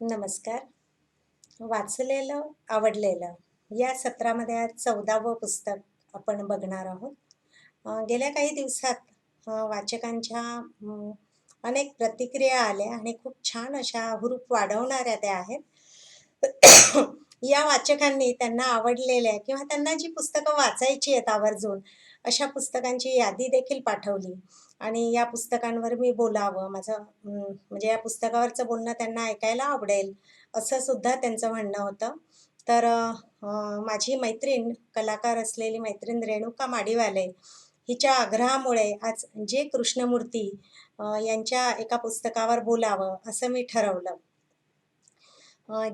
नमस्कार. वाचलेलं, आवडलेलं या सत्रामध्ये आज 14वं पुस्तक आपण बघणार आहोत. गेल्या काही दिवसात वाचकांच्या अनेक प्रतिक्रिया आल्या आणि खूप छान अशा हुरूप वाढवणाऱ्या त्या आहेत. या वाचकांनी त्यांना आवडलेल्या किंवा त्यांना जी पुस्तकं वाचायची आहेत आवर्जून, अशा पुस्तकांची यादी देखील पाठवली आणि या पुस्तकांवर मी बोलावं, म्हणजे या पुस्तकावरचं बोलणं त्यांना ऐकायला आवडेल, असं सुद्धा त्यांचं म्हणणं होतं. तर माझी मैत्रीण, कलाकार असलेली मैत्रीण रेणुका माडीवाले हिच्या आग्रहामुळे आज जे. कृष्णमूर्ती यांच्या एका पुस्तकावर बोलावं असं मी ठरवलं.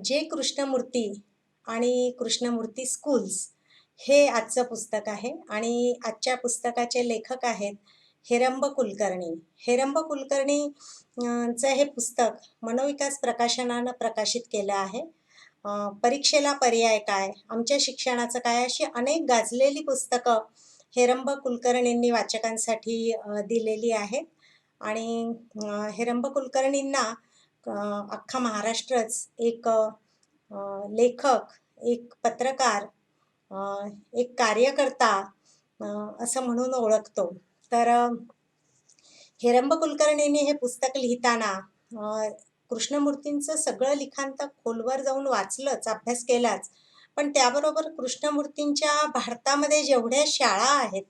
जे. कृष्णमूर्ती आणि कृष्णमूर्ती स्कूल्स हे आजचं पुस्तक आहे आणि आजच्या पुस्तकाचे लेखक आहेत हेरंब कुलकर्णी. हेरंब कुलकर्णी चं हे पुस्तक मनोविकास प्रकाशनानं प्रकाशित केलं आहे. परीक्षेला पर्याय काय, आमच्या शिक्षणाचं काय, अशी अनेक गाजलेली पुस्तकं हेरंब कुलकर्णींनी वाचकांसाठी दिलेली आहेत. आणि हेरंब कुलकर्णींना अख्खा महाराष्ट्रच एक लेखक, एक पत्रकार, एक कार्यकर्ता असं म्हणून ओळखतो. तर हेरंब कुलकर्णींनी हे पुस्तक लिहिताना कृष्णमूर्तींचं सगळं लिखाण तर खोलवर जाऊन वाचलंच, अभ्यास केलाच. पण त्याबरोबर कृष्णमूर्तींच्या भारतामध्ये जेवढ्या शाळा आहेत,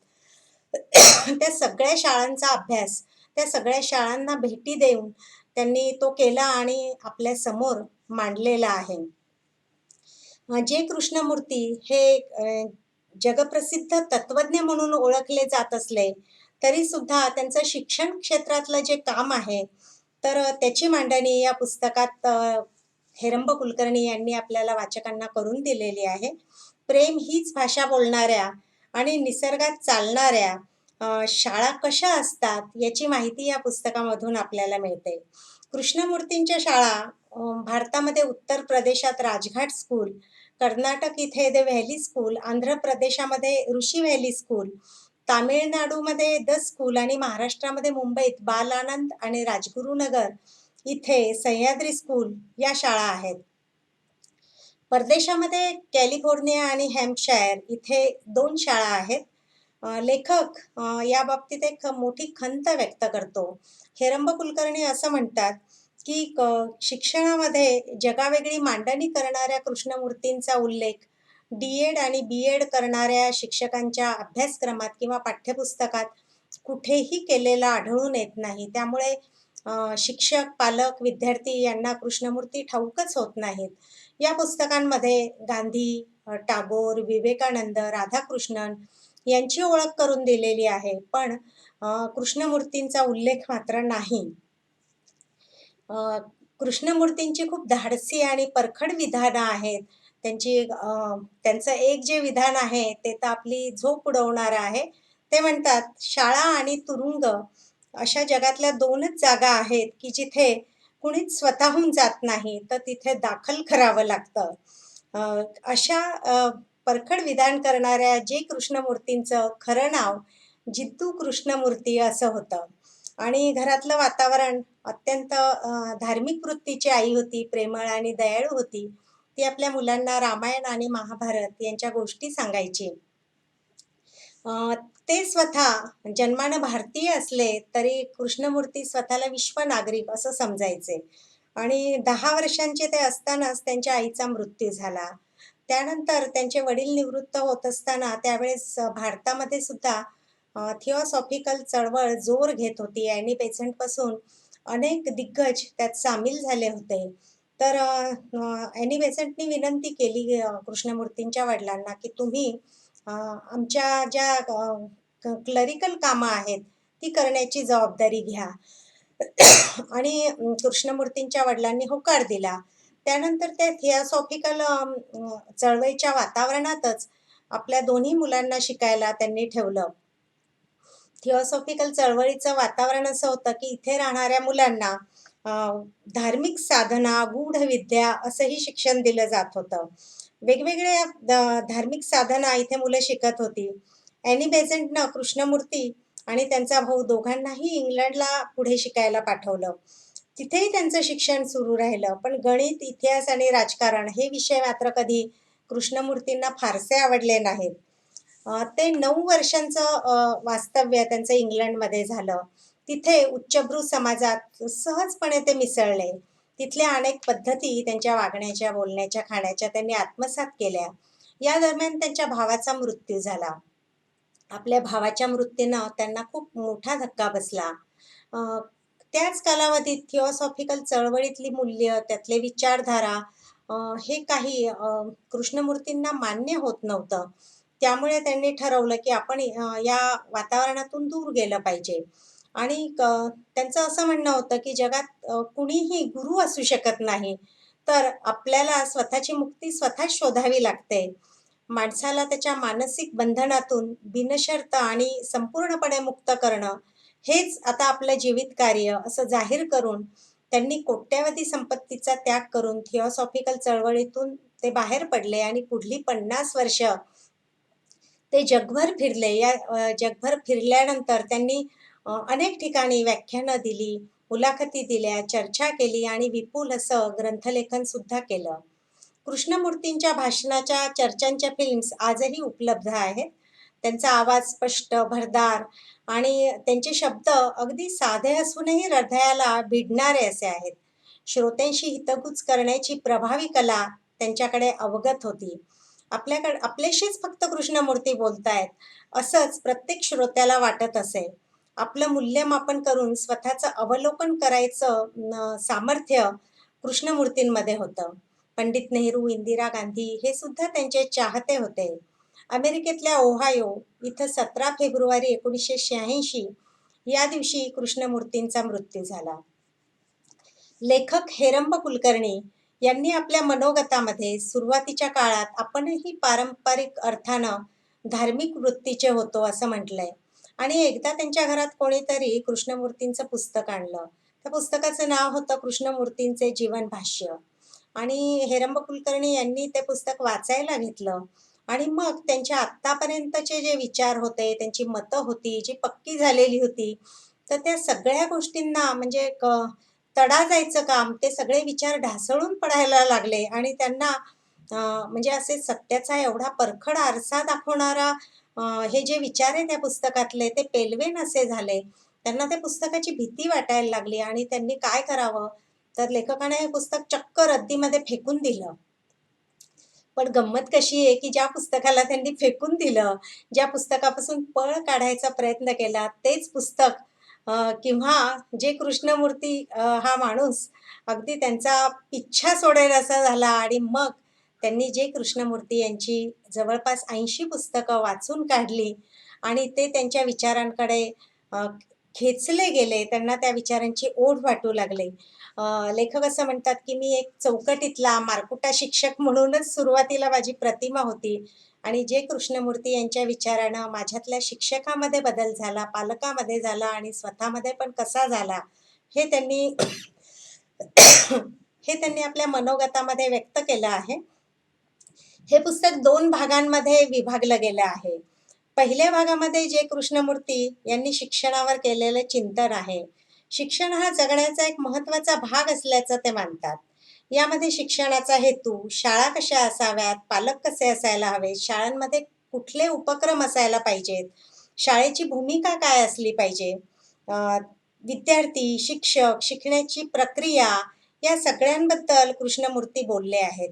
त्या सगळ्या शाळांचा अभ्यास, त्या सगळ्या शाळांना भेटी देऊन त्यांनी तो केला आणि आपल्या समोर मांडलेला आहे. जे. कृष्णमूर्ती हे जगप्रसिद्ध तत्वज्ञ म्हणून ओळखले जात असले तरी सुद्धा त्यांचं शिक्षण क्षेत्रातलं जे काम आहे, तर त्याची मांडणी या पुस्तकात हेरंब कुलकर्णी यांनी आपल्याला वाचकांना करून दिलेली आहे. प्रेम हीच भाषा बोलणाऱ्या आणि निसर्गात चालणाऱ्या शाळा कशा असतात याची माहिती या पुस्तकामधून आपल्याला मिळते. कृष्णमूर्तींच्या शाळा भारतामध्ये उत्तर प्रदेशात राजघाट स्कूल, कर्नाटक इथे द व्हॅली स्कूल, आंध्र प्रदेशामध्ये ऋषी व्हॅली स्कूल, तामिळनाडूमध्ये द स्कूल आणि महाराष्ट्रामध्ये मुंबईत बालानंद आणि राजगुरुनगर इथे सह्याद्री स्कूल या शाळा आहेत. परदेशामध्ये कॅलिफोर्निया आणि हॅम्पशायर इथे 2 शाळा आहेत. लेखक या बाबतीत एक मोठी खंत व्यक्त करतो. हेरंब कुलकर्णी असं म्हणतात, की शिक्षणामध्ये जगावेगळी मांडणी करणाऱ्या कृष्णमूर्तींचा उल्लेख डी.एड आणि बी.एड करणाऱ्या शिक्षकांच्या अभ्यासक्रमात किंवा पाठ्यपुस्तकात कुठेही केलेला आढळून येत नाही. त्यामुळे शिक्षक, पालक, विद्यार्थी यांना कृष्णमूर्ती ठाऊकच होत नाहीत. या पुस्तकांमध्ये गांधी, टागोर, विवेकानंद, राधाकृष्णन यांची ओळख करून दिलेली आहे, पण कृष्णमूर्तींचा उल्लेख मात्र नाही. कृष्णमूर्तींची खूप धाडसी आणि परखड विधानं आहेत. त्यांचं एक जे विधान आहे ते तर आपली झोप उडवणारं आहे. ते म्हणतात, शाळा आणि तुरुंग अशा जगातल्या 2च जागा आहेत, की जिथे कुणीच स्वतःहून जात नाही, तर तिथे दाखल करावं लागतं. अशा परखड विधान करणाऱ्या जे. कृष्णमूर्तींचं खरं नाव जिद्दू कृष्णमूर्ती असं होतं. आणि घरातलं वातावरण अत्यंत धार्मिक वृत्तीची आई होती, प्रेमळ आणि दयाळू होती. ती आपल्या मुलांना रामायण आणि महाभारत यांच्या गोष्टी सांगायची. ते स्वतः जन्मानं भारतीय असले तरी कृष्णमूर्ती स्वतःला विश्वनागरिक असं समजायचे. आणि 10 वर्षांचे ते असतानाच त्यांच्या आईचा मृत्यू झाला. त्यानंतर त्यांचे वडील निवृत्त होत असताना त्यावेळेस भारतामध्ये सुद्धा थिओसॉफिकल चळवळ जोर घेत होती. ॲनी बेझंटपासून अनेक दिग्गज त्यात सामील झाले होते. तर ॲनी बेझंटनी विनंती केली कृष्णमूर्तींच्या वडिलांना, की तुम्ही आमच्या ज्या क्लरिकल कामं आहेत ती करण्याची जबाबदारी घ्या. आणि कृष्णमूर्तींच्या वडिलांनी होकार दिला. त्यानंतर त्या थिओसॉफिकल चळवळीच्या वातावरणातच आपल्या दोन्ही मुलांना शिकायला त्यांनी ठेवलं. थिओसॉफिकल चळवळीचं वातावरण असं होतं, की इथे राहणाऱ्या मुलांना धार्मिक साधना, गूढ विद्या असंही शिक्षण दिलं जात होतं. वेगवेगळ्या धार्मिक साधना इथे मुलं शिकत होती. ॲनी बेझंटनं कृष्णमूर्ती आणि त्यांचा भाऊ दोघांनाही इंग्लंडला पुढे शिकायला पाठवलं. तिथेही त्यांचं शिक्षण सुरू राहिलं. पण गणित, इतिहास आणि राजकारण हे विषय मात्र कधी कृष्णमूर्तींना फारसे आवडले नाहीत. ते 9 वर्षांचं वास्तव्य त्यांचं इंग्लंडमध्ये झालं. तिथे उच्चभ्रू समाजात सहजपणे ते मिसळले. तिथल्या अनेक पद्धती त्यांच्या वागण्याच्या, बोलण्याच्या, खाण्याच्या त्यांनी आत्मसात केल्या. या दरम्यान त्यांच्या भावाचा मृत्यू झाला. आपल्या भावाच्या मृत्यूनं त्यांना खूप मोठा धक्का बसला. अ, त्याच कालावधीत थिओसॉफिकल चळवळीतली मूल्य, त्यातले विचारधारा अ, हे काही कृष्णमूर्तींना मान्य होत नव्हतं. त्यामुळे त्यांनी ठरवलं, की आपण या वातावरणातून दूर गेलं पाहिजे. आणि त्यांचं असं म्हणणं होतं, की जगात कुणीही गुरु असू शकत नाही. तर आपल्याला स्वतःची मुक्ती स्वतःच शोधावी लागते. माणसाला त्याच्या मानसिक बंधनातून बिनशर्त आणि संपूर्णपणे मुक्त करणं, हेच आता आपलं जीवित कार्य असं जाहीर करून त्यांनी कोट्यवधी संपत्तीचा त्याग करून थिओसॉफिकल चळवळीतून ते बाहेर पडले आणि पुढली 50 वर्ष ते जगभर फिरले. या जगभर फिरल्यानंतर त्यांनी अनेक ठिकाणी व्याख्यानं दिली, मुलाखती दिल्या, चर्चा केली आणि विपुल असं ग्रंथलेखन सुद्धा केलं. कृष्णमूर्तींच्या भाषणाच्या, चर्चांच्या फिल्म्स आजही उपलब्ध आहेत. त्यांचा आवाज स्पष्ट, भरदार आणि त्यांचे शब्द अगदी साधे असूनही हृदयाला भिडणारे असे आहेत. श्रोत्यांशी हितगुज करण्याची प्रभावी कला त्यांच्याकडे अवगत होती. आपल्याशीच फक्त कृष्णमूर्ती बोलतायत, असंच प्रत्येक श्रोत्याला वाटत असे. आपलं मूल्यमापन करून स्वतःचं अवलोकन करायचं सामर्थ्य कृष्णमूर्तींमध्ये होतं. पंडित नेहरू, इंदिरा गांधी हे सुद्धा त्यांचे चाहते होते. अमेरिकेतल्या ओहायो इथं 17 फेब्रुवारी 1986 या दिवशी कृष्णमूर्तींचा मृत्यू झाला. लेखक हेरंब कुलकर्णी यांनी आपल्या मनोगतामध्ये सुरुवातीच्या काळात आपणही पारंपरिक अर्थानं धार्मिक वृत्तीचे होतो असं म्हटलंय. आणि एकदा त्यांच्या घरात कोणीतरी कृष्णमूर्तींचं पुस्तक आणलं. त्या पुस्तकाचं नाव होतं कृष्णमूर्तींचे जीवन भाष्य. आणि हेरंब कुलकर्णी यांनी ते पुस्तक वाचायला घेतलं. आणि मग त्यांच्या आत्तापर्यंतचे जे विचार होते, त्यांची मतं होती, जी पक्की झालेली होती, तर त्या सगळ्या गोष्टींना म्हणजे तडा जायचं काम, ते सगळे विचार ढासळून पडायला लागले आणि त्यांना म्हणजे असे सत्याचा एवढा परखड आरसा दाखवणारा हे जे विचार आहे त्या पुस्तकातले, ते पेलवेन असे झाले. त्यांना त्या पुस्तकाची भीती वाटायला लागली आणि त्यांनी काय करावं? तर लेखकाने हे पुस्तक चक्क रद्दीमध्ये फेकून दिलं. पण गंमत कशी आहे, की ज्या पुस्तकाला त्यांनी फेकून दिलं, ज्या पुस्तकापासून पळ काढायचा प्रयत्न केला, तेच पुस्तक किंवा जे कृष्णमूर्ती हा माणूस अगदी त्यांचा पिच्छा सोडेल असा झाला आणि मग त्यांनी जे कृष्णमूर्ती यांची जवळपास 80 पुस्तकं वाचून काढली आणि ते त्यांच्या विचारांकडे अ, खेचले गेले. त्यांना त्या विचारांची ओढ वाटू लागले. लेखक असं म्हणतात, की मी एक चौकटीतला मारकुटा शिक्षक म्हणूनच सुरुवातीला माझी प्रतिमा होती आणि जे कृष्णमूर्ती यांच्या विचारानं माझ्यातल्या शिक्षकामध्ये बदल झाला, पालकामध्ये झाला आणि स्वतःमध्ये पण कसा झाला, हे त्यांनी हे त्यांनी आपल्या मनोगतामध्ये व्यक्त केलं आहे. हे पुस्तक 2 भागांमध्ये विभागलं गेलं आहे. पहिल्या भागामध्ये जे कृष्णमूर्ती यांनी शिक्षणावर केलेलं चिंतन आहे. शिक्षण हा जगण्याचा एक महत्त्वाचा भाग असल्याचं ते मानतात. यामध्ये शिक्षणाचा हेतू, शाळा कशा असाव्यात, पालक कसे असायला हवेत, शाळांमध्ये कुठले उपक्रम असायला पाहिजेत, शाळेची भूमिका काय असली पाहिजे, अ, विद्यार्थी, शिक्षक, शिकण्याची प्रक्रिया या सगळ्यांबद्दल कृष्णमूर्ती बोलले आहेत.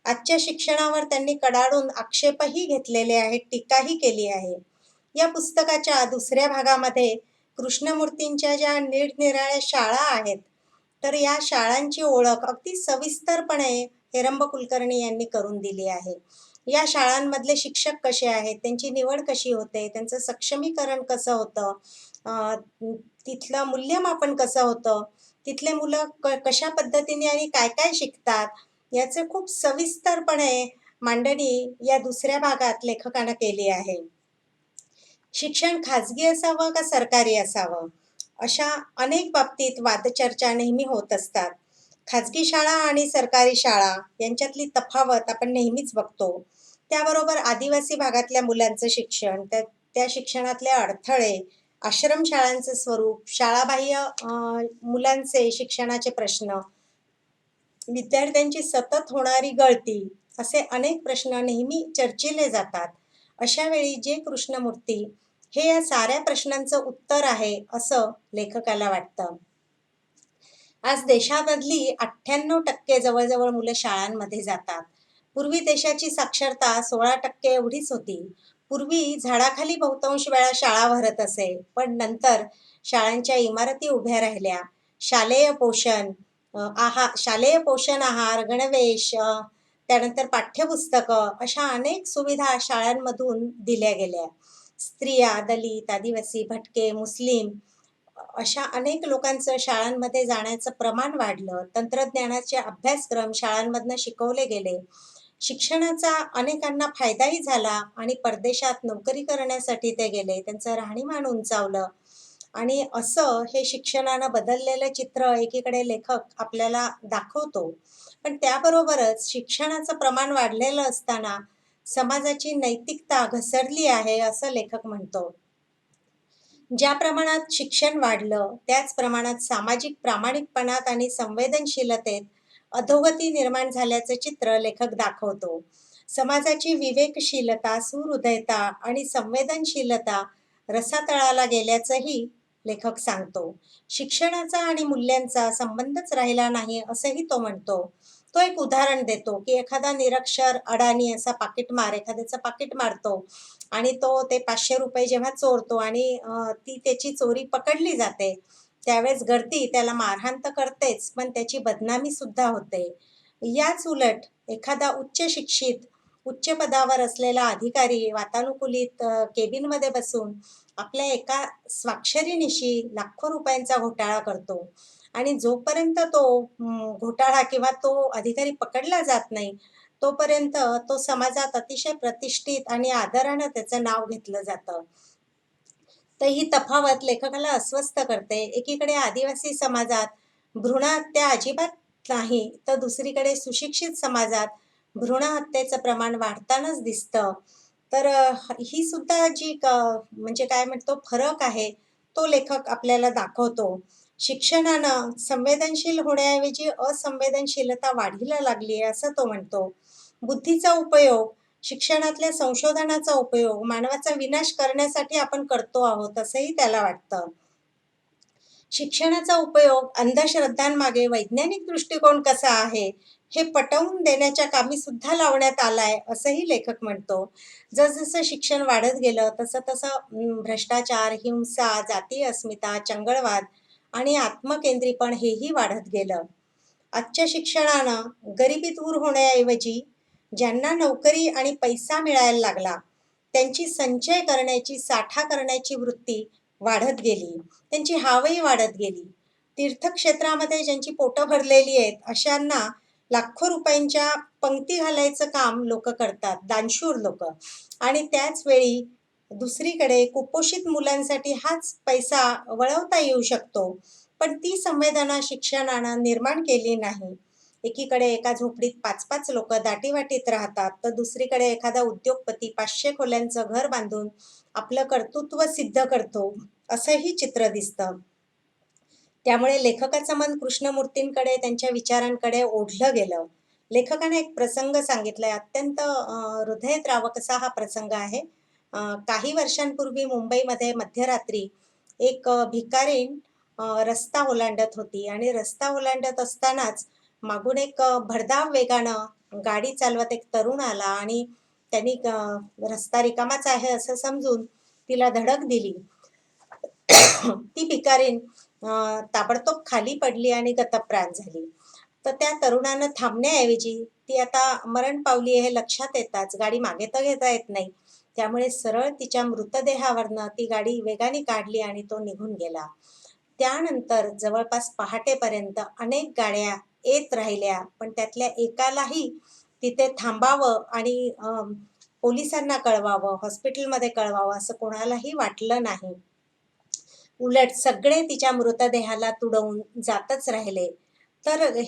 आजच्या शिक्षणावर त्यांनी कडाडून आक्षेपही घेतलेले आहेत, टीकाही केली आहे. या पुस्तकाच्या दुसऱ्या भागामध्ये कृष्णमूर्तींच्या ज्या निरनिराळ्या शाळा आहेत, तर या शाळांची ओळख अगदी सविस्तरपणे हेरंब कुलकर्णी यांनी करून दिली आहे. या शाळांमधले शिक्षक कसे आहेत, त्यांची निवड कशी होते, त्यांचं सक्षमीकरण कसं होतं, अ, तिथलं मूल्यमापन कसं होतं, तिथले मुलं कशा पद्धतीने आणि काय काय शिकतात, याचे खूप सविस्तरपणे मांडणी या दुसऱ्या भागात लेखकानं केली आहे. शिक्षण खाजगी असावं का सरकारी असावं? अशा अनेक बाबतीत वादचर्चा नेहमी होत असतात. खाजगी शाळा आणि सरकारी शाळा यांच्यातली तफावत आपण नेहमीच बघतो. त्याबरोबर आदिवासी भागातल्या मुलांचं शिक्षण, त्या त्या शिक्षणातले अडथळे, आश्रमशाळांचे स्वरूप, शाळाबाह्य मुलांचे शिक्षणाचे प्रश्न, विद्यार्थ्यांची सतत होणारी गळती, असे अनेक प्रश्न नेहमी चर्चिले जातात. अशा वेळी जे कृष्णमूर्ती हे या साऱ्या प्रश्नांचं उत्तर आहे, असं लेखकाला वाटतं. आज देशामधली 98% जवळ-जवळ मुलं शाळांमध्ये जातात. पूर्वी देशाची साक्षरता 16% एवढीच होती. पूर्वी झाडाखाली बहुतांश वेळा शाळा भरत असे, पण नंतर शाळांच्या इमारती उभ्या राहिल्या. शालेय पोषण, शालेय पोषण आहार, गणवेश, त्यानंतर पाठ्यपुस्तकं अशा अनेक सुविधा शाळांमधून दिल्या गेल्या. स्त्रिया, दलित, आदिवासी, भटके, मुस्लिम अशा अनेक लोकांचं शाळांमध्ये जाण्याचं प्रमाण वाढलं. तंत्रज्ञानाचे अभ्यासक्रम शाळांमधनं शिकवले गेले. शिक्षणाचा अनेकांना फायदाही झाला आणि परदेशात नोकरी करण्यासाठी ते गेले. त्यांचं राहणीमान उंचावलं आणि असं हे शिक्षणानं बदललेलं चित्र एकीकडे लेखक आपल्याला दाखवतो. पण त्याबरोबरच शिक्षणाचं प्रमाण वाढलेलं असताना समाजाची नैतिकता घसरली आहे, असं लेखक म्हणतो. ज्या प्रमाणात शिक्षण वाढलं, त्याच प्रमाणात सामाजिक प्रामाणिकपणात आणि संवेदनशीलतेत अधोगती निर्माण झाल्याचं चित्र लेखक दाखवतो. समाजाची विवेकशीलता, सुहृदयता आणि संवेदनशीलता रसातळाला गेल्याचंही लेखक सांगतो. शिक्षणाचा आणि मूल्यांचा संबंधच राहिला नाही, असंही तो म्हणतो. तो एक उदाहरण देतो, की एखादा निरक्षर, अडाणी असा पाकीटमार एखाद्याचं पाकीट मारतो आणि तो ते ₹500 जेव्हा चोरतो आणि ती त्याची चोरी पकडली जाते, त्यावेळेस गर्दी त्याला मारहाण तर करतेच, पण त्याची बदनामी सुद्धा होते. याच उलट एखादा उच्च शिक्षित, उच्च पदावर असलेला अधिकारी वातानुकूलित केबिनमध्ये बसून आपल्या एका स्वाक्षरीनिशी लाखो रुपयांचा घोटाळा करतो आणि जोपर्यंत तो घोटाळा किंवा तो अधिकारी पकडला जात नाही, तोपर्यंत तो समाजात अतिशय प्रतिष्ठित आणि आदरानं त्याचं नाव घेतलं जातं. तर ही तफावत लेखकाला अस्वस्थ करते. एकीकडे आदिवासी समाजात भ्रूणहत्या अजिबात नाही, तर दुसरीकडे सुशिक्षित समाजात भ्रूणहत्येचं प्रमाण वाढतानाच दिसतं. तर ही सुद्धा जी म्हणजे काय म्हणतो फरक आहे, तो लेखक आपल्याला दाखवतो. शिक्षणानं संवेदनशील होण्याऐवजी असंवेदनशीलता वाढीला लागली आहे, असं तो म्हणतो. बुद्धीचा उपयोग, शिक्षणातल्या संशोधनाचा उपयोग मानवाचा विनाश करण्यासाठी आपण करतो आहोत, असंही त्याला वाटतं. शिक्षणाचा उपयोग अंधश्रद्धांमागे वैज्ञानिक दृष्टिकोन कसा आहे, हे पटवून देण्याच्या कामी सुद्धा लावण्यात आलाय, असंही लेखक म्हणतो. जसजसं शिक्षण वाढत गेलं, तसं भ्रष्टाचार, हिंसा, जातीय अस्मिता, चंगळवाद आणि आत्मकेंद्रीपण हेही वाढत गेलं. आजच्या शिक्षणानं गरिबी दूर होण्याऐवजी ज्यांना नोकरी आणि पैसा मिळायला लागला, त्यांची संचय करण्याची, साठा करण्याची वृत्ती वाढत गेली. त्यांची हावही वाढत गेली. तीर्थक्षेत्रामध्ये ज्यांची पोटं भरलेली आहेत, अशांना लाखो रुपयांच्या पंक्ती घालायचं काम लोकं करतात, दानशूर लोकं. आणि त्याच वेळी दुसरीकडे कुपोषित मुलांसाठी हाच पैसा वळवता येऊ शकतो. पण ती संवेदना शिक्षणानं निर्माण केली नाही. एकीकडे एका झोपडीत 5-5 लोकं दाटीवाटीत राहतात, तर दुसरीकडे एखादा उद्योगपती 500 खोल्यांचं घर बांधून आपलं कर्तृत्व सिद्ध करतो, असंही चित्र दिसतं. त्यामुळे लेखकाचं मन कृष्णमूर्तींकडे, त्यांच्या विचारांकडे ओढलं गेलं. लेखकाने एक प्रसंग सांगितलाय, अत्यंत हृदयद्रावक असा हा प्रसंग आहे. काही वर्षांपूर्वी मुंबईमध्ये मध्यरात्री एक भिकारीण रस्ता ओलांडत होती आणि रस्ता ओलांडत असतानाच मागून एक भरधाव वेगानं गाडी चालवत एक तरुण आला आणि त्यांनी रस्ता रिकामाच आहे असं समजून तिला धडक दिली. ती भिकारीण ताबडतोब खाली पडली आणि गतप्राण झाली. तर त्या तरुणानं थांबण्याऐवजी ती आता मरण पावली हे लक्षात येताच गाडी मागे तर घेता येत नाही. त्यामुळे सरळ तिच्या मृतदेहावरनं ती गाडी वेगाने काढली आणि तो निघून गेला. त्यानंतर जवळपास पहाटेपर्यंत अनेक गाड्या येत राहिल्या, पण त्यातल्या एकालाही तिथे थांबावं आणि पोलिसांना कळवावं, हॉस्पिटलमध्ये कळवावं असं कोणालाही वाटलं नाही. उलट सगळे तिच्या मृतदेहाला तुडवून जातच राहिले. तर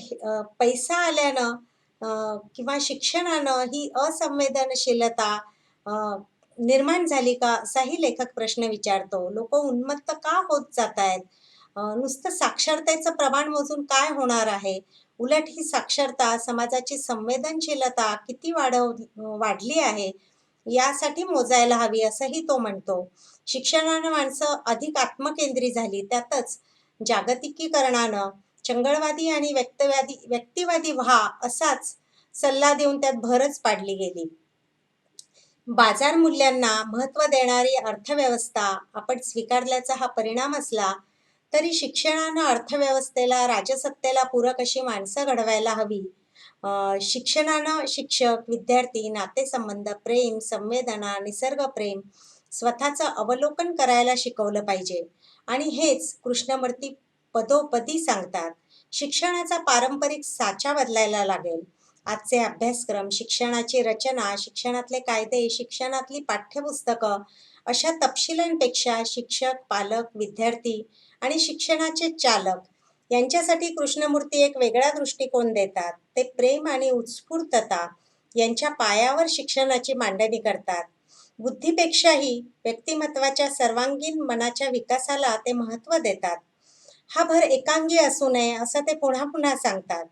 पैसा आल्यानं किंवा शिक्षणानं ही असंवेदनशीलता निर्माण झाली का असाही लेखक प्रश्न विचारतो. लोक उन्मत्त का होत जात आहेत? नुसतं साक्षरतेचं प्रमाण मोजून काय होणार आहे? उलट ही साक्षरता समाजाची संवेदनशीलता किती वाढली आहे यासाठी मोजायला हवी असंही तो म्हणतो. शिक्षणानं माणसं अधिक आत्मकेंद्री झाली, त्यातच जागतिकीकरणानं चंगळवादी आणि व्यक्तिवादी व्हा असाच सल्ला देऊन त्यात भरच पाडली गेली. बाजार मूल्यांना महत्त्व देणारी अर्थव्यवस्था आपण स्वीकारल्याचा हा परिणाम असला तरी शिक्षणानं अर्थव्यवस्थेला राजसत्तेला पूरक अशी माणसं घडवायला हवी. शिक्षणानं शिक्षक विद्यार्थी नातेसंबंध प्रेम संवेदना निसर्गप्रेम स्वतःचं अवलोकन करायला शिकवलं पाहिजे. आणि हेच कृष्णमूर्ती पदोपदी सांगतात. शिक्षणाचा पारंपरिक साचा बदलायला लागेल. आजचे अभ्यासक्रम शिक्षणाची रचना शिक्षणातले कायदे शिक्षणातली पाठ्यपुस्तकं अशा तपशिलांपेक्षा शिक्षक पालक विद्यार्थी आणि शिक्षणाचे चालक यांच्यासाठी कृष्णमूर्ती एक वेगळा दृष्टिकोन देतात. ते प्रेम आणि उत्स्फूर्तता यांच्या पायावर शिक्षणाची मांडणी करतात. बुद्धीपेक्षाही व्यक्तिमत्वाच्या सर्वांगीण मनाच्या विकासाला ते महत्त्व देतात. हा भर एकांगी असू नये असं ते पुन्हा पुन्हा सांगतात.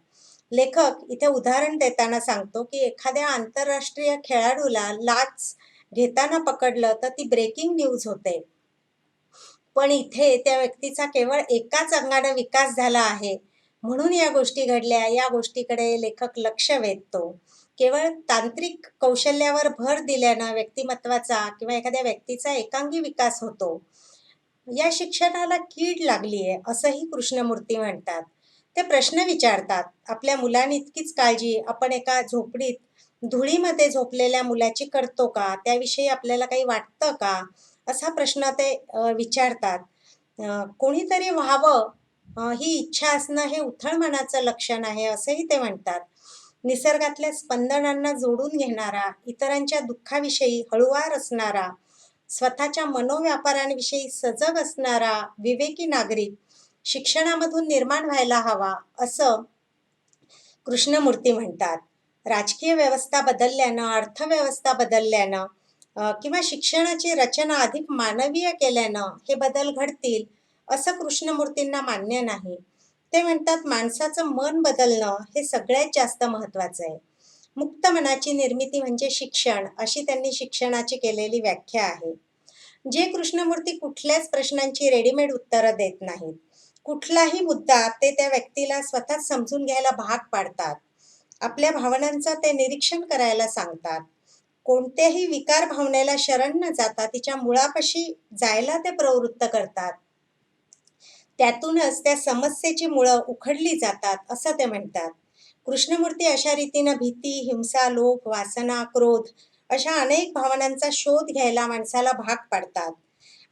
लेखक इथे उदाहरण देताना सांगतो की एखाद्या आंतरराष्ट्रीय खेळाडूला लाच घेताना पकडलं तर ती ब्रेकिंग न्यूज होते. पण इथे त्या व्यक्तीचा केवळ एकाच अंगाने विकास झाला आहे म्हणून या गोष्टी घडल्या, या गोष्टीकडे लेखक लक्ष वेधतो. केवळ तांत्रिक कौशल्यावर भर दिल्यानं व्यक्तिमत्वाचा किंवा एखाद्या व्यक्तीचा एकांगी विकास होतो. या शिक्षणाला कीड लागली आहे असंही कृष्णमूर्ती म्हणतात. ते प्रश्न विचारतात. आपल्या मुलांइतकीच काळजी आपण एका झोपडीत धुळीमध्ये झोपलेल्या मुलाची करतो का? त्याविषयी आपल्याला काही वाटतं का? असा प्रश्न ते विचारतात. कोणीतरी व्हावं ही इच्छा असणं हे उथळ मनाचं लक्षण आहे असंही ते म्हणतात. निसर्गातल्या स्पंदनांना जोडून घेणारा, इतरांच्या दुःखाविषयी हळुवार असणारा, स्वतःच्या मनोव्यापारांविषयी सजग असणारा विवेकी नागरिक शिक्षणामधून निर्माण व्हायला हवा असं कृष्णमूर्ती म्हणतात. राजकीय व्यवस्था बदलल्यानं अर्थव्यवस्था बदलल्यानं किंवा शिक्षणाची रचना अधिक मानवीय केल्यानं हे बदल घडतील असं कृष्णमूर्तींना मान्य नाही. ते म्हणतात माणसाचं मन बदलणं हे सगळ्यात जास्त महत्त्वाचं आहे. मुक्त मनाची निर्मिती म्हणजे शिक्षण अशी त्यांनी शिक्षणाची केलेली व्याख्या आहे. जे कृष्णमूर्ती कुठल्याच प्रश्नांची रेडीमेड उत्तरं देत नाहीत. कुठलाही मुद्दा ते त्या व्यक्तीला स्वतःच समजून घ्यायला भाग पाडतात. आपल्या भावनांचं ते निरीक्षण करायला सांगतात. कोणत्याही विकार भावनेला शरण न जाता तिच्या मुळापाशी जायला ते प्रवृत्त करतात. त्यातूनच त्या समस्येची मुळं उखडली जातात असं ते म्हणतात. कृष्णमूर्ती अशा रीतीनं भीती हिंसा लोभ वासना क्रोध अशा अनेक भावनांचा शोध घ्यायला माणसाला भाग पाडतात.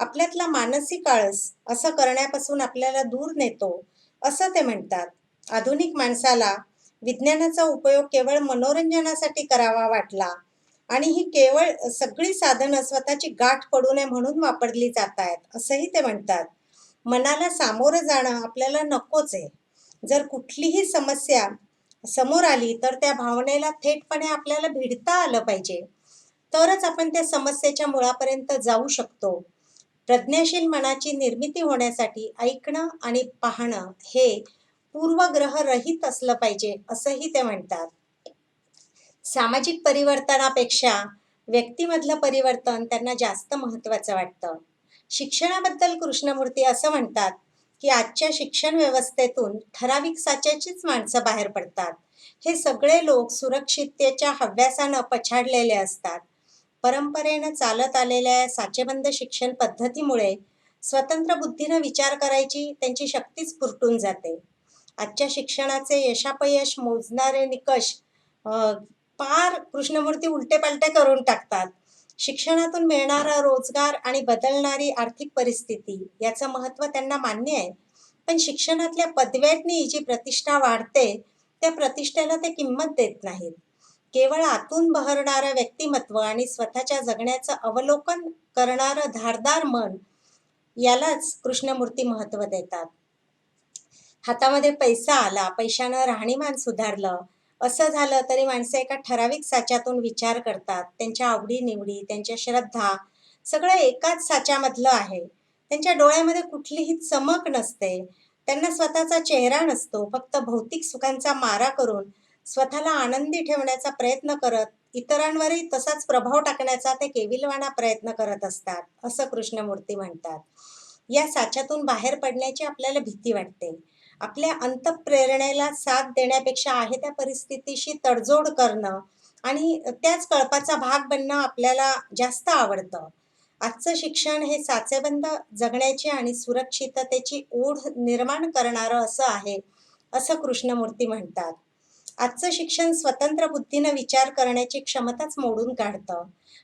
आपल्यातला मानसिक आळस असं करण्यापासून आपल्याला दूर नेतो असं ते म्हणतात. आधुनिक माणसाला विज्ञानाचा उपयोग केवळ मनोरंजनासाठी करावा वाटला आणि ही केवळ सगळी साधनं स्वतःची गाठ पडू नये म्हणून वापरली जात आहेत असंही ते म्हणतात. मनाला सामोरं जाणं आपल्याला नकोच आहे. जर कुठलीही समस्या समोर आली तर त्या भावनेला थेटपणे आपल्याला भिडता आलं पाहिजे. तरच आपण त्या समस्येच्या मुळापर्यंत जाऊ शकतो. प्रज्ञाशील मनाची निर्मिती होण्यासाठी ऐकणं आणि पाहणं हे पूर्वग्रहरहित असलं पाहिजे असंही ते म्हणतात. सामाजिक परिवर्तनापेक्षा व्यक्तीमधलं परिवर्तन त्यांना जास्त महत्त्वाचं वाटतं. शिक्षणाबद्दल कृष्णमूर्ती असं म्हणतात की आजच्या शिक्षण व्यवस्थेतून ठराविक साच्याचीच माणसं बाहेर पडतात. हे सगळे लोक सुरक्षिततेच्या हव्यासानं पछाडलेले असतात. परंपरेनं चालत आलेल्या साचेबंद शिक्षण पद्धतीमुळे स्वतंत्र बुद्धीनं विचार करायची त्यांची शक्तीच खुरटून जाते. आजच्या शिक्षणाचे यशापयश मोजणारे निकष पार कृष्णमूर्ती उलटे पालटे करून टाकतात. शिक्षणातून मिळणारा रोजगार आणि बदलणारी आर्थिक परिस्थिती याचं महत्त्व त्यांना मान्य आहे. पण शिक्षणातल्या पदव्यांनी जी प्रतिष्ठा वाढते त्या प्रतिष्ठेला ते किंमत देत नाहीत. केवळ आतून बहरणारं व्यक्तिमत्व आणि स्वतःच्या जगण्याचं अवलोकन करणारं धारदार मन यालाच कृष्णमूर्ती महत्त्व देतात. हातामध्ये पैसा आला, पैशानं राहणीमान सुधारलं असं झालं तरी माणसं एका ठराविक साच्यातून विचार करतात. त्यांच्या आवडी-निवडी, त्यांच्या श्रद्धा सगळं एकाच साच्यामधलं आहे. त्यांच्या डोळ्यामध्ये कुठलीही चमक नसते. त्यांना स्वतःचा चेहरा नसतो. फक्त भौतिक सुखांचा मारा करून स्वतःला आनंदी ठेवण्याचा प्रयत्न करत, इतरांवरही तसाच प्रभाव टाकण्याचा ते केविलवाणा प्रयत्न करत असतात, असं कृष्णमूर्ती म्हणतात. या साच्यातून बाहेर पडण्याची आपल्याला भीती वाटते. आपल्या अंतःप्रेरणेला साथ देण्यापेक्षा आहे त्या परिस्थितीशी तडजोड करणं आणि त्याच कळपाचा भाग बनणं आपल्याला जास्त आवडतं. आजचं शिक्षण हे साचेबंद जगण्याची आणि सुरक्षिततेची ओढ निर्माण करणारं असं आहे, असं कृष्णमूर्ती म्हणतात. आजचं शिक्षण स्वतंत्र बुद्धीनं विचार करण्याची क्षमताच मोडून काढतं.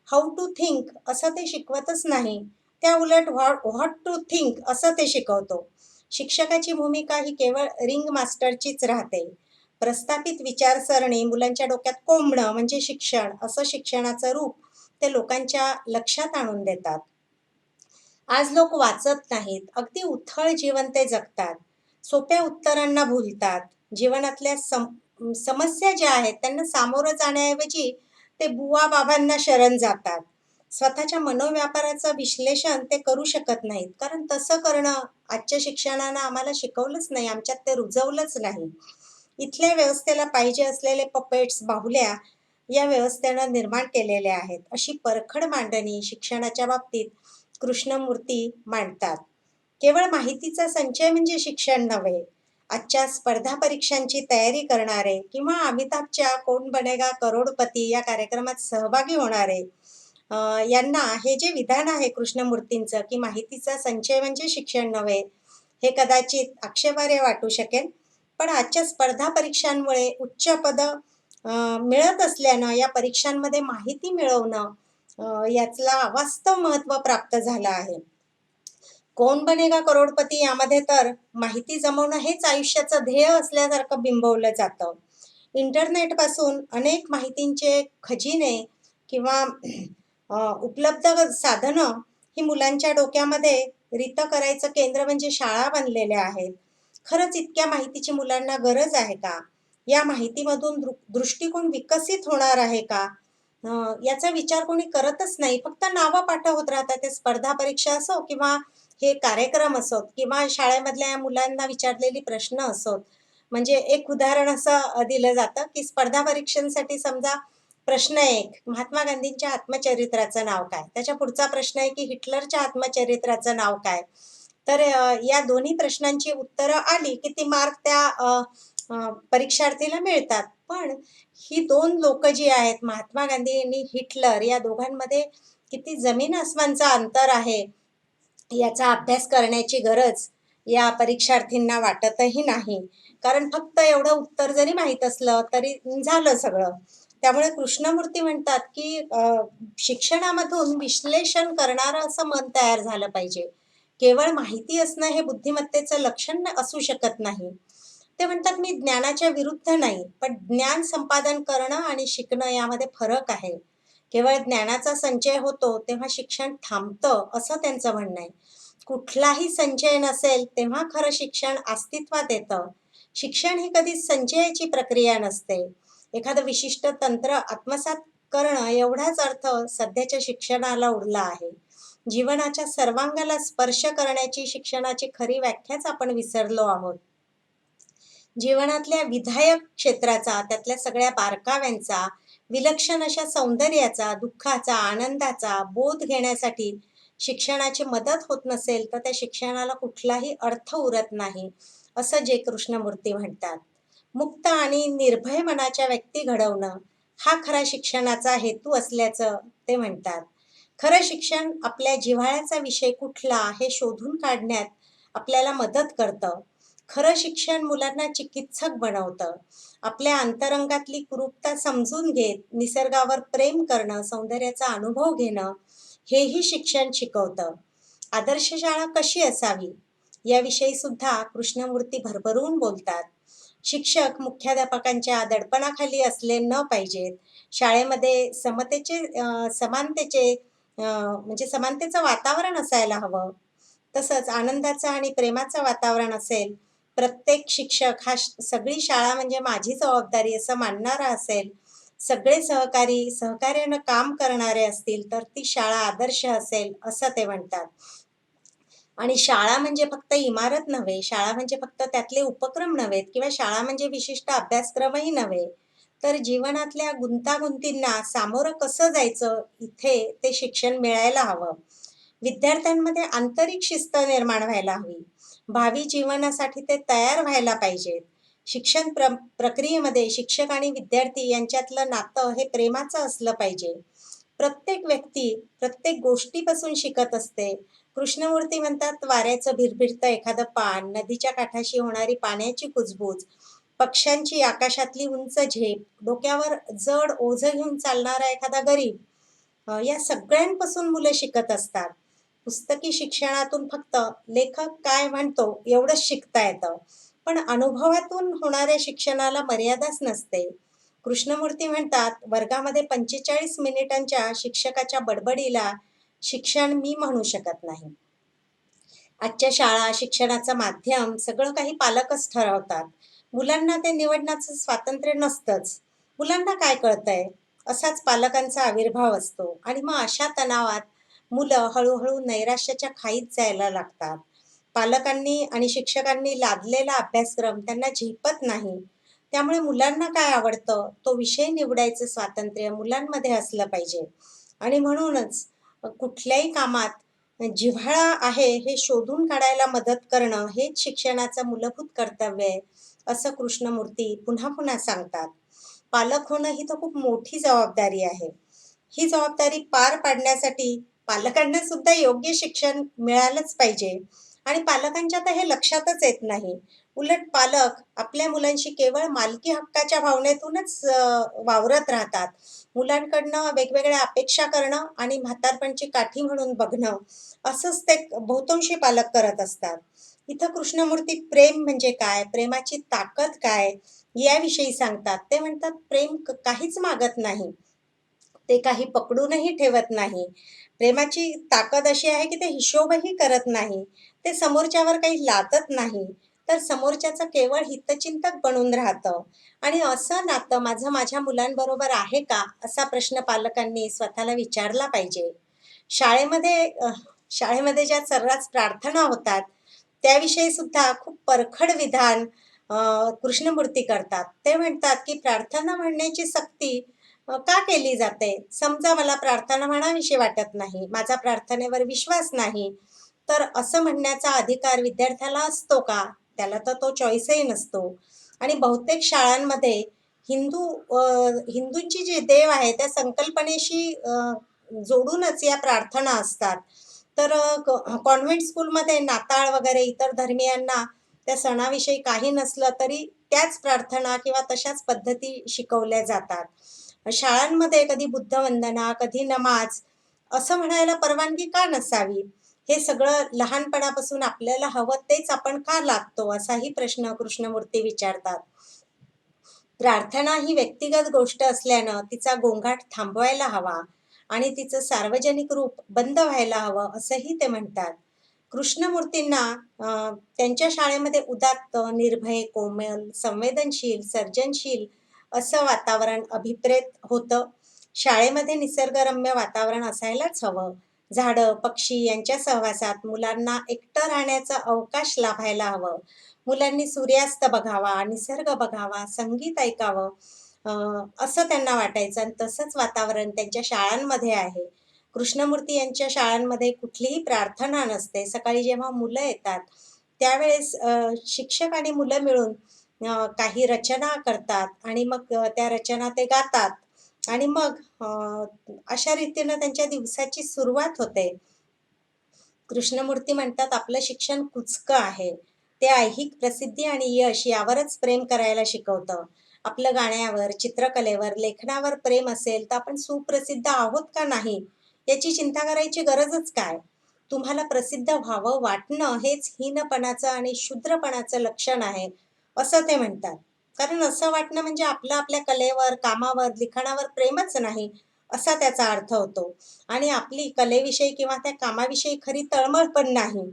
हाऊ टू थिंक असं ते शिकवतच नाही. त्या उलट व्हॉट टू थिंक असं ते शिकवतो. शिक्षकाची भूमिका ही केवळ रिंग मास्टरचीच राहते. प्रस्थापित विचारसरणी मुलांच्या डोक्यात कोंबणं म्हणजे शिक्षण, असं शिक्षणाचं रूप ते लोकांच्या लक्षात आणून देतात. आज लोक वाचत नाहीत. अगदी उथळ जीवन ते जगतात. सोप्या उत्तरांना भुलतात. जीवनातल्या समस्या ज्या आहेत त्यांना सामोरं जाण्याऐवजी ते बुवा-बाबांना शरण जातात. स्वतःच्या मनोव्यापाराचं विश्लेषण ते करू शकत नाहीत. कारण तसं करणं आजच्या शिक्षणानं आम्हाला शिकवलंच नाही. आमच्यात ते रुजवलंच नाही. इथल्या व्यवस्थेला पाहिजे असलेले पपेट्स, बाहुल्या या व्यवस्थेनं निर्माण केलेल्या आहेत. अशी परखड मांडणी शिक्षणाच्या बाबतीत कृष्णमूर्ती मांडतात. केवळ माहितीचा संचय म्हणजे शिक्षण नव्हे. आजच्या स्पर्धा परीक्षांची तयारी करणारे किंवा अमिताभच्या कोण बनेगा करोडपती या कार्यक्रमात सहभागी होणारे यांना हे जे विधान आहे कृष्णमूर्तींचं की माहितीचा संचय म्हणजे शिक्षण नव्हे, हे कदाचित आक्षेपार्ह वाटू शकेल. पण आजच्या स्पर्धा परीक्षांमुळे उच्च पद मिळत असल्यानं या परीक्षांमध्ये माहिती मिळवणं यातला वास्तव महत्त्व प्राप्त झालं आहे. कोण बनेगा करोडपती यामध्ये तर माहिती जमवणं हेच आयुष्याचं ध्येय असल्यासारखं बिंबवलं जातं. इंटरनेटपासून अनेक माहितींचे खजिने किंवा उपलब्ध साधनं ही मुलांच्या डोक्यामध्ये रितं करायचं केंद्र म्हणजे शाळा बनलेल्या आहेत. खरंच इतक्या माहितीची मुलांना गरज आहे का? या माहितीमधून दृष्टिकोन विकसित होणार आहे का? याचा विचार कोणी करतच नाही. फक्त नावं पाठवत राहतात. ते स्पर्धा परीक्षा असो किंवा हे कार्यक्रम असोत किंवा शाळेमधल्या मुलांना विचारलेली प्रश्न असोत. म्हणजे एक उदाहरण असं दिलं जातं की स्पर्धा परीक्षांसाठी समजा प्रश्न 1, महात्मा गांधींच्या आत्मचरित्राचं नाव काय? त्याच्या पुढचा प्रश्न आहे की हिटलरच्या आत्मचरित्राचं नाव काय? तर या दोन्ही प्रश्नांची उत्तरं आली की ती मार्क त्या परीक्षार्थीला मिळतात. पण ही 2 लोक जी आहेत, महात्मा गांधी आणि हिटलर, या दोघांमध्ये किती जमीन आसमानचं अंतर आहे याचा अभ्यास करण्याची गरज या परीक्षार्थींना वाटतही नाही. कारण फक्त एवढं उत्तर जरी माहीत असलं तरी झालं सगळं. त्यामुळे कृष्णमूर्ती म्हणतात की शिक्षणामधून विश्लेषण करणारं असं मन तयार झालं पाहिजे. केवळ माहिती असणं हे बुद्धिमत्तेचं लक्षण असू शकत नाही. ते म्हणतात मी ज्ञानाच्या विरुद्ध नाही, पण ज्ञान संपादन करणं आणि शिकणं यामध्ये फरक आहे. केवळ ज्ञानाचा संचय होतो तेव्हा शिक्षण थांबतं असं त्यांचं म्हणणं आहे. कुठलाही संचय नसेल तेव्हा खरं शिक्षण अस्तित्वात येतं. शिक्षण ही कधीच संचयाची प्रक्रिया नसते. एखादं विशिष्ट तंत्र आत्मसात करणं एवढाच अर्थ सध्याच्या शिक्षणाला उरला आहे. जीवनाच्या सर्वांगाला स्पर्श करण्याची शिक्षणाची खरी व्याख्याच आपण विसरलो आहोत. जीवनातल्या विधायक क्षेत्राचा, त्यातल्या सगळ्या बारकाव्यांचा, विलक्षण अशा सौंदर्याचा, दुःखाचा, आनंदाचा बोध घेण्यासाठी शिक्षणाची मदत होत नसेल तर त्या शिक्षणाला कुठलाही अर्थ उरत नाही, असं जे कृष्णमूर्ती म्हणतात. मुक्त आणि निर्भय मनाच्या व्यक्ती घडवणं हा खरा शिक्षणाचा हेतू असल्याचं ते म्हणतात. खरं शिक्षण आपल्या जिव्हाळ्याचा विषय कुठला हे शोधून काढण्यात आपल्याला मदत करतं. खरं शिक्षण मुलांना चिकित्सक बनवतं. आपल्या अंतरंगातली कुरूपता समजून घेत निसर्गावर प्रेम करणं, सौंदर्याचा अनुभव घेणं हेही शिक्षण शिकवतं. आदर्श शाळा कशी असावी याविषयी सुद्धा कृष्णमूर्ती भरभरून बोलतात. शिक्षक मुख्याध्यापकांच्या दडपणाखाली असले न पाहिजेत. शाळेमध्ये समानतेचे म्हणजे समानतेचं वातावरण असायला हवं. तसंच आनंदाचं आणि प्रेमाचं वातावरण असेल प्रत्येक शिक्षक हा सगळी शाळा म्हणजे माझी जबाबदारी असं मानणारा असेल, सगळे सहकारी सहकार्यानं काम करणारे असतील, तर ती शाळा आदर्श असेल, असं ते म्हणतात. आणि शाळा म्हणजे फक्त इमारत नव्हे, शाळा म्हणजे फक्त त्यातले उपक्रम नव्हेत किंवा शाळा म्हणजे विशिष्ट अभ्यासक्रमही नव्हे. तर जीवनातल्या गुंतागुंतींना सामोरं कसं जायचं, इथे ते शिक्षण मिळायला हवं. विद्यार्थ्यांमध्ये आंतरिक शिस्त निर्माण व्हायला हवी. भावी जीवनासाठी ते तयार व्हायला पाहिजेत. शिक्षण प्रक्रियेमध्ये शिक्षक आणि विद्यार्थी यांच्यातलं नातं हे प्रेमाचं असलं पाहिजे. प्रत्येक व्यक्ती प्रत्येक गोष्टीपासून शिकत असते. कृष्णमूर्ती म्हणतात, वाऱ्याचं भिरभिरतं एखादं पान, नदीच्या काठाशी होणारी पाण्याची कुजबूज, पक्ष्यांची आकाशातली उंच झेप, डोक्यावर जड ओझं घेऊन चालणारा एखादा गरीब, या सगळ्यांपासून मुलं शिकत असतात. पुस्तकी शिक्षणातून फक्त लेखक काय म्हणतो एवढंच शिकता येतं. पण अनुभवातून होणाऱ्या शिक्षणाला मर्यादाच नसते. कृष्णमूर्ती म्हणतात, वर्गामध्ये 45 मिनिटांच्या शिक्षकाच्या बडबडीला शिक्षण मी म्हणू शकत नाही. आजच्या शाळा, शिक्षणाचं माध्यम सगळं काही पालकच ठरवतात. मुलांना ते निवडण्याचं स्वातंत्र्य नसतंच. मुलांना काय कळतंय? असाच पालकांचा आविर्भाव असतो आणि मग अशा तणावात मुलं हळूहळू नैराश्याच्या खाईत जायला लागतात. पालकांनी आणि शिक्षकांनी लादलेला अभ्यासक्रम त्यांना झेपत नाही. त्यामुळे मुलांना काय आवडतं, तो विषय निवडायचं स्वातंत्र्य मुलांमध्ये असलं पाहिजे. आणि म्हणूनच कुठल्याही कामात जिव्हाळा आहे हे शोधून काढायला मदत करणं हेच शिक्षणाचं मूलभूत कर्तव्य आहे, असं कृष्णमूर्ती पुन्हा पुन्हा सांगतात. पालक होणं ही तर खूप मोठी जबाबदारी आहे. ही जबाबदारी पार पाडण्यासाठी पालकांना सुद्धा योग्य शिक्षण मिळालंच पाहिजे आणि पालकांच्या तर हे लक्षातच येत नाही. उलट पालक आपल्या मुलांशी केवळ मालकी हक्काच्या भावनेतूनच वावरत राहतात. मुलांकडनं वेगवेगळ्या अपेक्षा करणं आणि म्हातारपणची काठी म्हणून बघणं, असंच ते बहुतांशी पालक करत असतात. इथं कृष्णमूर्ती प्रेम म्हणजे काय, प्रेमाची ताकद काय, याविषयी सांगतात. ते म्हणतात, प्रेम काहीच मागत नाही. ते काही पकडूनही ठेवत नाही. प्रेमाची ताकद अशी आहे, की ते हिशोबही करत नाही. ते समोरच्यावर काही लादत नाही. तर समोरच्याचं केवळ हितचिंतक बनून राहतं. आणि असं नातं माझं माझ्या मुलांबरोबर आहे का? असा प्रश्न पालकांनी स्वतःला विचारला पाहिजे. शाळेमध्ये शाळेमध्ये ज्या सर्रास प्रार्थना होतात, त्याविषयी सुद्धा खूप परखड विधान कृष्णमूर्ती करतात. ते म्हणतात, की प्रार्थना म्हणण्याची सक्ती का केली जाते? समजा मला प्रार्थना म्हणावीशी वाटत नाही, माझा प्रार्थनेवर विश्वास नाही, तर असं म्हणण्याचा अधिकार विद्यार्थ्याला असतो का? त्याला तर तो चॉईसही नसतो. आणि बहुतेक शाळांमध्ये हिंदू हिंदूंची जी देव आहे त्या संकल्पनेशी जोडूनच या प्रार्थना असतात. तर कॉन्व्हेंट स्कूलमध्ये नाताळ वगैरे इतर धर्मियांना त्या सणाविषयी काही नसलं तरी त्याच प्रार्थना किंवा तशाच पद्धती शिकवल्या जातात. शाळांमध्ये कधी बुद्धवंदना, कधी नमाज असं म्हणायला परवानगी का नसावी? हे सगळं लहानपणापासून आपल्याला हवं तेच आपण का लागतो? असाही प्रश्न कृष्णमूर्ती विचारतात. प्रार्थना ही व्यक्तिगत गोष्ट असल्यानं तिचा गोंगाट थांबवायला हवा आणि तिचं सार्वजनिक रूप बंद व्हायला हवं, असंही ते म्हणतात. कृष्णमूर्तींना त्यांच्या शाळेमध्ये उदात्त, निर्भय, कोमल, संवेदनशील, सर्जनशील असं वातावरण अभिप्रेत होतं. शाळेमध्ये निसर्गरम्य वातावरण असायलाच हवं. झाडं, पक्षी यांच्या सहवासात मुलांना एकटं राहण्याचा अवकाश लाभायला हवं. मुलांनी सूर्यास्त बघावा, निसर्ग बघावा, संगीत ऐकावं, असं त्यांना वाटायचं आणि तसंच वातावरण त्यांच्या शाळांमध्ये आहे. कृष्णमूर्ती यांच्या शाळांमध्ये कुठलीही प्रार्थना नसते. सकाळी जेव्हा मुलं येतात, त्यावेळेस शिक्षक आणि मुलं मिळून काही रचना करतात आणि मग त्या रचना ते गातात आणि मग अशा रीतीनं त्यांच्या दिवसाची सुरुवात होते. कृष्णमूर्ती म्हणतात, आपलं शिक्षण कुचकं आहे. ते ऐहिक प्रसिद्धी आणि यश यावरच प्रेम करायला शिकवतं. आपलं गाण्यावर, चित्रकलेवर, लेखनावर प्रेम असेल तर आपण सुप्रसिद्ध आहोत का नाही याची चिंता करायची गरजच काय? तुम्हाला प्रसिद्ध व्हावं वाटणं हेच हीनपणाचं आणि शूद्रपणाचं लक्षण आहे, असं ते म्हणतात. कारण असं वाटणं म्हणजे आपलं आपल्या कलेवर, कामावर, लिखाणावर प्रेमच नाही, असा त्याचा अर्थ होतो. आणि आपली कलेविषयी किंवा त्या कामाविषयी खरी तळमळ पण नाही.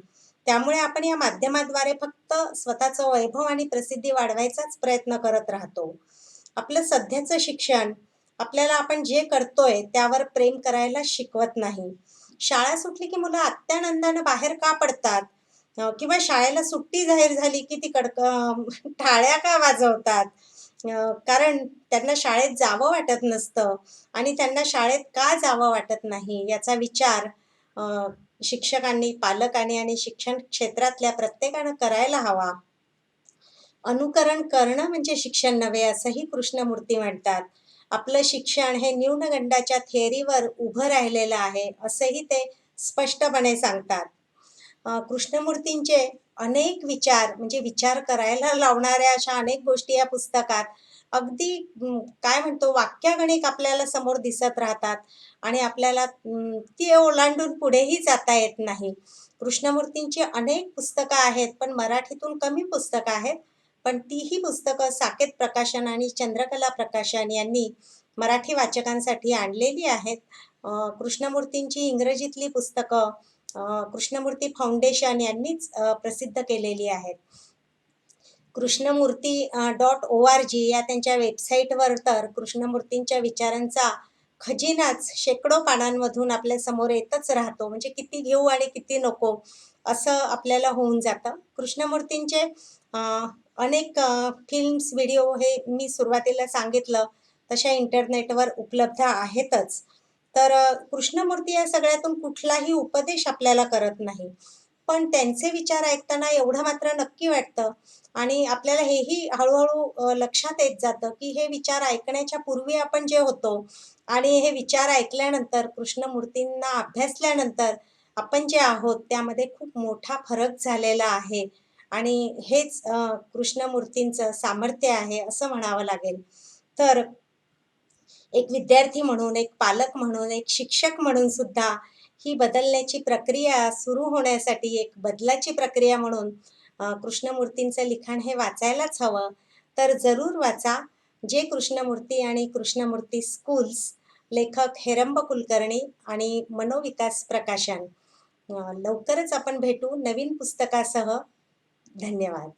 त्यामुळे आपण या माध्यमाद्वारे फक्त स्वतःचं वैभव आणि प्रसिद्धी वाढवायचाच प्रयत्न करत राहतो. आपलं सध्याचं शिक्षण आपल्याला आपण जे करतोय त्यावर प्रेम करायला शिकवत नाही. शाळा सुटली की मुलं अत्यानंदानं बाहेर का पडतात? किंवा शाळेला सुट्टी जाहीर झाली की ती टाळ्या का वाजवतात? कारण त्यांना शाळेत जावं वाटत नसतं आणि त्यांना शाळेत का जावं वाटत नाही याचा विचार अ, शिक्षकांनी, पालकांनी आणि शिक्षण क्षेत्रातल्या प्रत्येकानं करायला हवा. अनुकरण करणं म्हणजे शिक्षण नव्हे असंही कृष्णमूर्ती म्हणतात. आपलं शिक्षण हे न्यूनगंडाच्या थिअरीवर उभं राहिलेलं आहे असंही ते स्पष्टपणे सांगतात. कृष्णमूर्तींचे अनेक विचार म्हणजे विचार करायला लावणाऱ्या अशा अनेक गोष्टी या पुस्तकात अगदी काय म्हणतो वाक्यगणिक आपल्याला समोर दिसत राहतात आणि आपल्याला ती ओलांडून पुढेही जाता येत नाही. कृष्णमूर्तींची अनेक पुस्तकं आहेत, पण मराठीतून कमी पुस्तकं आहेत. पण तीही पुस्तकं साकेत प्रकाशन आणि चंद्रकला प्रकाशन यांनी मराठी वाचकांसाठी आणलेली आहेत. कृष्णमूर्तींची इंग्रजीतली पुस्तकं कृष्णमूर्ती फाउंडेशन यांनीच प्रसिद्ध केलेली आहेत. कृष्णमूर्ती .org या त्यांच्या वेबसाईटवर तर कृष्णमूर्तींच्या विचारांचा खजिनाच शेकडो पानांमधून आपल्या समोर येतच राहतो. म्हणजे किती घेऊ आणि किती नको असं आपल्याला होऊन जातं. कृष्णमूर्तींचे अ, अनेक फिल्म्स, व्हिडिओ हे मी सुरुवातीला सांगितलं तशा इंटरनेटवर उपलब्ध आहेतच. तर कृष्णमूर्ती या सगळ्यातून कुठलाही उपदेश आपल्याला करत नाही. पण त्यांचे विचार ऐकताना एवढं मात्र नक्की वाटतं आणि आपल्याला हेही हळू-हळू लक्षात येत जातं, की हे विचार ऐकण्याच्या पूर्वी आपण जे होतो आणि हे विचार ऐकल्यानंतर कृष्णमूर्तींना अभ्यासल्यानंतर आपण जे आहोत त्यामध्ये खूप मोठा फरक झालेला आहे आणि हेच कृष्णमूर्तींचं सामर्थ्य आहे असं म्हणावं लागेल. तर एक विद्यार्थी म्हणून, एक पालक म्हणून, एक शिक्षक म्हणून सुद्धा ही बदलण्याची प्रक्रिया सुरू होण्यासाठी एक बदलाची प्रक्रिया म्हणून कृष्णमूर्तींचं लिखाण हे वाचायलाच हवं. तर जरूर वाचा. जे कृष्णमूर्ती आणि कृष्णमूर्ती स्कूल्स, लेखक हेरंब कुलकर्णी आणि मनोविकास प्रकाशन. लवकरच आपण भेटू नवीन पुस्तकासह. धन्यवाद.